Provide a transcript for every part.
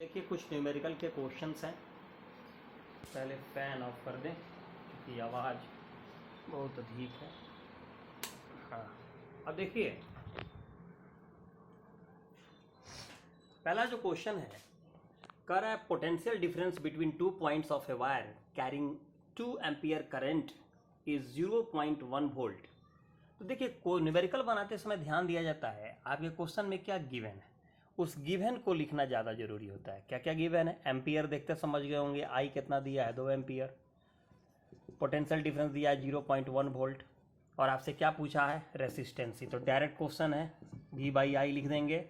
देखिए कुछ न्यूमेरिकल के क्वेश्चंस हैं। पहले फ़ैन ऑफ कर दें क्योंकि आवाज़ बहुत अधिक है। हाँ, अब देखिए पहला जो क्वेश्चन है कर रहा है potential difference between 2 points of a wire carrying 2 ampere current is 0.1 volt. तो देखिए को न्यूमेरिकल बनाते समय ध्यान दिया जाता है आपके क्वेश्चन में क्या गिवन है, उस गिवन को लिखना ज़्यादा जरूरी होता है। क्या क्या गिवन है, एम्पियर देखते समझ गए होंगे, आई कितना दिया है 2 एम्पियर, पोटेंशियल डिफरेंस दिया है 0.1 वोल्ट, और आपसे क्या पूछा है रेसिस्टेंसी। तो डायरेक्ट क्वेश्चन है V बाई आई लिख देंगे।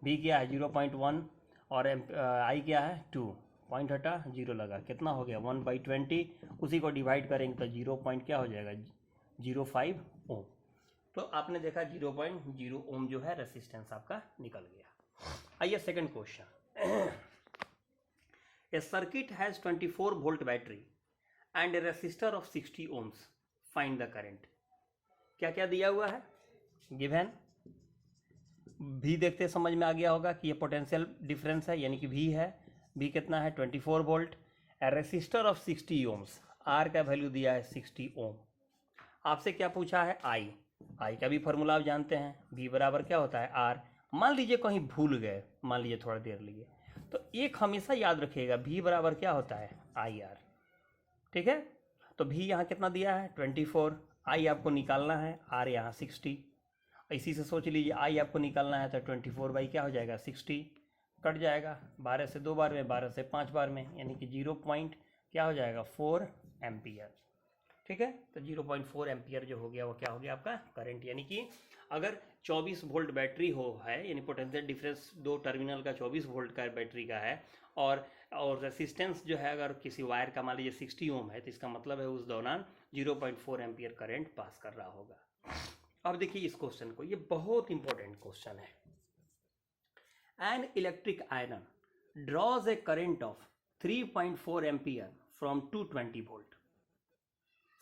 V क्या है 0.1 और आई क्या है 2, पॉइंट हटा 0 लगा, कितना हो गया 1/20, उसी को डिवाइड करेंगे तो 0 पॉइंट क्या हो जाएगा 0.5 ओम। तो आपने देखा 0.0 ओम जो है रेसिस्टेंस आपका निकल गया। आइए second question. A circuit has 24 volt battery and a resistor of 60 ohms, find the current. क्या क्या दिया हुआ है गिवन, भी देखते समझ में आ गया होगा कि ये पोटेंशियल डिफरेंस है यानी कि V है, V कितना है 24 वोल्ट, रेसिस्टर ऑफ 60 ओम्स, R का वैल्यू दिया है 60 ओम। आपसे क्या पूछा है I का भी फॉर्मूला आप जानते हैं, V बराबर क्या होता है R। मान लीजिए कहीं भूल गए, मान लीजिए थोड़ा देर लिए, तो एक हमेशा याद रखिएगा V बराबर क्या होता है IR, ठीक है। तो V यहाँ कितना दिया है 24, I आपको निकालना है, R यहाँ 60, इसी से सोच लीजिए I आपको निकालना है तो 24 बाई क्या हो जाएगा 60, कट जाएगा 12 से 2 बार में, 12 से 5 बार में, यानी कि 0 पॉइंट क्या हो जाएगा 4 एम्पियर, ठीक है। तो 0.4 एम्पियर जो हो गया वो क्या हो गया आपका करंट। यानी कि अगर 24 वोल्ट बैटरी हो है, यानी पोटेंशियल डिफरेंस 2 टर्मिनल का 24 वोल्ट का बैटरी का है, और रेसिस्टेंस जो है अगर किसी वायर का मान लीजिए 60 ओम है, तो इसका मतलब है उस दौरान 0.4 एम्पियर करंट पास कर रहा होगा। अब देखिए इस क्वेश्चन को, ये बहुत इंपॉर्टेंट क्वेश्चन है। An electric iron draws a current of 3.4 ampere from 220 volt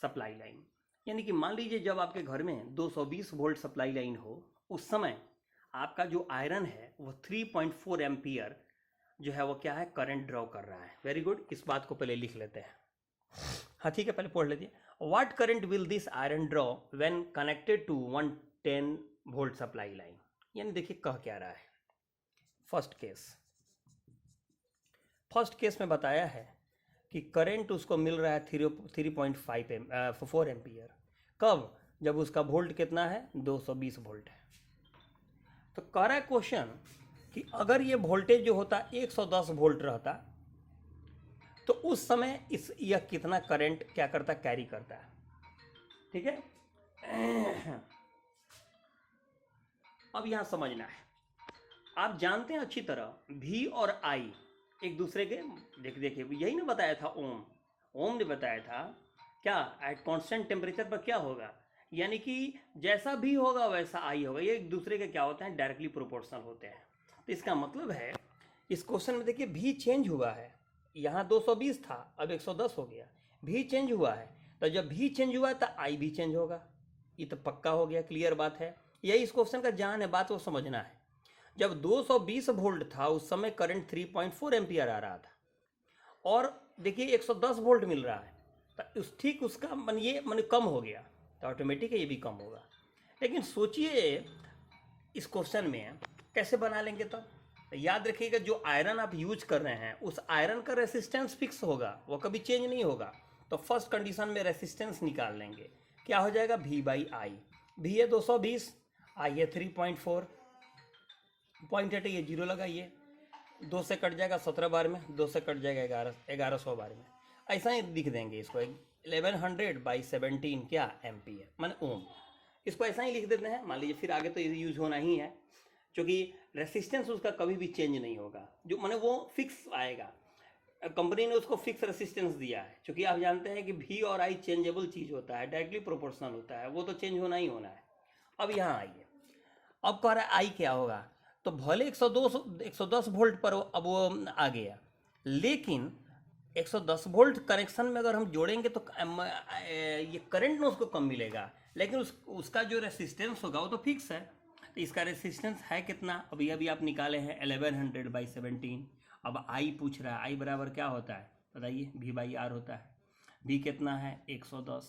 supply line. यानी कि मान लीजिए जब आपके घर में 220 वोल्ट सप्लाई लाइन हो, उस समय आपका जो आयरन है वो 3.4 एम्पियर जो है वो क्या है करंट ड्रॉ कर रहा है। वेरी गुड, इस बात को पहले लिख लेते हैं। हाँ ठीक है, पहले पढ़ लेते हैं। What current will this iron draw when connected to 110 volt supply line. यानी देखिए कह क्या रहा है, फर्स्ट केस में बताया है कि करंट उसको मिल रहा है 3.4 एम्पियर। कब, जब उसका वोल्ट कितना है 220 वोल्ट है। तो कह रहा है क्वेश्चन कि अगर ये वोल्टेज जो होता 110 वोल्ट रहता तो उस समय यह कितना करंट क्या करता कैरी करता है, ठीक है। अब यहां समझना है, आप जानते हैं अच्छी तरह V और I एक दूसरे के देखिए यही ना बताया था ओम ने बताया था क्या एट कांस्टेंट टेम्परेचर पर क्या होगा, यानी कि जैसा भी होगा वैसा I होगा, ये एक दूसरे के क्या होते हैं डायरेक्टली प्रोपोर्शनल होते हैं। तो इसका मतलब है इस क्वेश्चन में देखिए V चेंज हुआ है, यहाँ 220 था अब 110 हो गया, V चेंज हुआ है, तो जब V चेंज हुआ तो I भी चेंज होगा, ये तो पक्का हो गया, क्लियर बात है। यही इस क्वेश्चन का जान है, बात को समझना है। जब 220 वोल्ट था उस समय करंट 3.4 एम्पियर आ रहा था, और देखिए 110 वोल्ट मिल रहा है, तो ठीक उसका मन कम हो गया, तो ऑटोमेटिक ये भी कम होगा। लेकिन सोचिए इस क्वेश्चन में कैसे बना लेंगे तो याद रखिएगा जो आयरन आप यूज कर रहे हैं उस आयरन का रेसिस्टेंस फिक्स होगा, वो कभी चेंज नहीं होगा। तो फर्स्ट कंडीशन में रेसिस्टेंस निकाल लेंगे, क्या हो जाएगा V बाई आई। V है 220, I है 3.4, पॉइंट हटे ये 0 लगाइए, 2 से कट जाएगा 17 बार में, 2 से कट जाएगा 1100 बार में, ऐसा ही लिख देंगे इसको 1100/17 क्या एम्पियर मान ओम, इसको ऐसा ही लिख देते हैं। मान लीजिए फिर आगे तो ये यूज होना ही है, क्योंकि रेसिस्टेंस उसका कभी भी चेंज नहीं होगा, जो माने वो फिक्स आएगा। कंपनी ने उसको फिक्स रेसिस्टेंस दिया है, क्योंकि आप जानते हैं कि V और I चेंजेबल चीज़ होता है, डायरेक्टली प्रोपोर्शनल होता है, वो तो चेंज होना ही होना है। अब यहाँ आइए, अब कह रहा है I क्या होगा, तो भले 110 वोल्ट पर अब वो आ गया, लेकिन 110 वोल्ट कनेक्शन में अगर हम जोड़ेंगे तो ये करंट में उसको कम मिलेगा, लेकिन उसका जो रेसिस्टेंस होगा वो तो फिक्स है। तो इसका रेसिस्टेंस है कितना, अभी आप निकाले हैं 1100/17, अब आई पूछ रहा है, आई बराबर क्या होता है बताइए, वी बाई आर होता है। वी कितना है 110,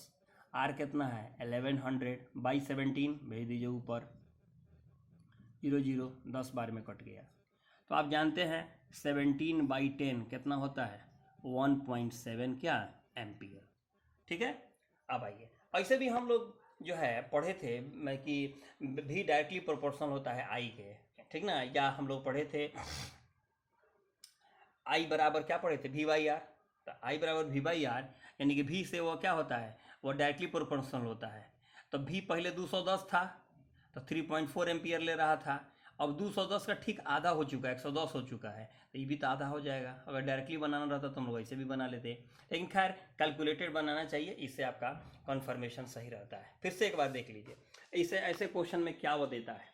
आर कितना है 1100 बाई 17 भेज दीजिए ऊपर, 0 0 10 बार में कट गया। तो आप जानते हैं 17 बाई 10 कितना होता है 1.7 क्या एम्पियर। ठीक है, अब आइए, ऐसे भी हम लोग जो है पढ़े थे मैं कि भी डायरेक्टली प्रोपोर्शनल होता है आई के, ठीक ना, या हम लोग पढ़े थे आई बराबर क्या पढ़े थे वी बाई आर। तो आई बराबर वी बाई आर यानी कि भी से वो क्या होता है वो डायरेक्टली प्रोपोर्शनल होता है। तो भी पहले 210 था तो 3.4 एम्पियर ले रहा था, अब 210 का ठीक आधा हो चुका है, 110 हो चुका है, तो ये भी तो आधा हो जाएगा। अगर डायरेक्टली बनाना रहता तो हम लोग ऐसे भी बना लेते, लेकिन खैर कैलकुलेटेड बनाना चाहिए, इससे आपका कन्फर्मेशन सही रहता है। फिर से एक बार देख लीजिए, इसे ऐसे क्वेश्चन में क्या वो देता है,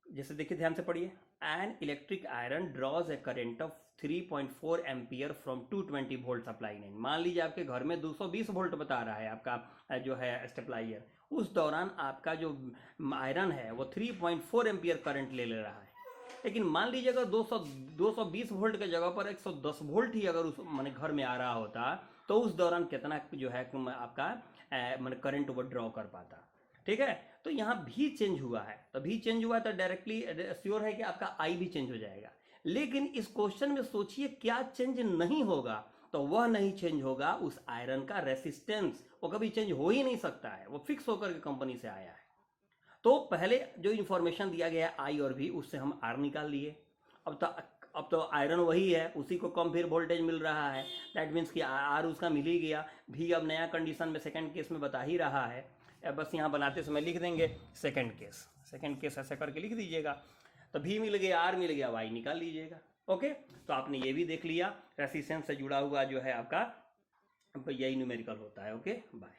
जैसे देखिए ध्यान से पढ़िए, an electric iron draws a current of 3.4 ampere from 220 volt supply line. मान लीजिए आपके घर में 220 वोल्ट बता रहा है आपका जो है स्टेपलाइजर, उस दौरान आपका जो आयरन है वो 3.4 एम्पियर करंट ले रहा है। लेकिन मान लीजिए अगर 220 वोल्ट के जगह पर 110 वोल्ट ही अगर उस मैंने घर में आ रहा होता तो उस दौरान कितना जो है आपका मैंने करंट वो ड्रॉ कर पाता। ठीक है, तो यहाँ भी चेंज हुआ है, तो भी चेंज हुआ तो डायरेक्टली श्योर है कि आपका आई भी चेंज हो जाएगा। लेकिन इस क्वेश्चन में सोचिए क्या चेंज नहीं होगा, तो वह नहीं चेंज होगा उस आयरन का रेसिस्टेंस, वो कभी चेंज हो ही नहीं सकता है, वो फिक्स होकर के कंपनी से आया है। तो पहले जो इंफॉर्मेशन दिया गया है आई और भी, उससे हम आर निकाल लिए। अब तो आयरन वही है, उसी को कम फिर वोल्टेज मिल रहा है, दैट मीन्स कि आर उसका मिल ही गया। भी अब नया कंडीशन में सेकंड केस में बता ही रहा है, बस यहाँ बनाते समय लिख देंगे सेकंड केस ऐसा करके लिख दीजिएगा। तो भी मिल गया, आर मिल गया, वाई निकाल लीजिएगा। ओके, तो आपने ये भी देख लिया रेसिस्टेंस से जुड़ा हुआ जो है आपका यही न्यूमेरिकल होता है। Okay, bye.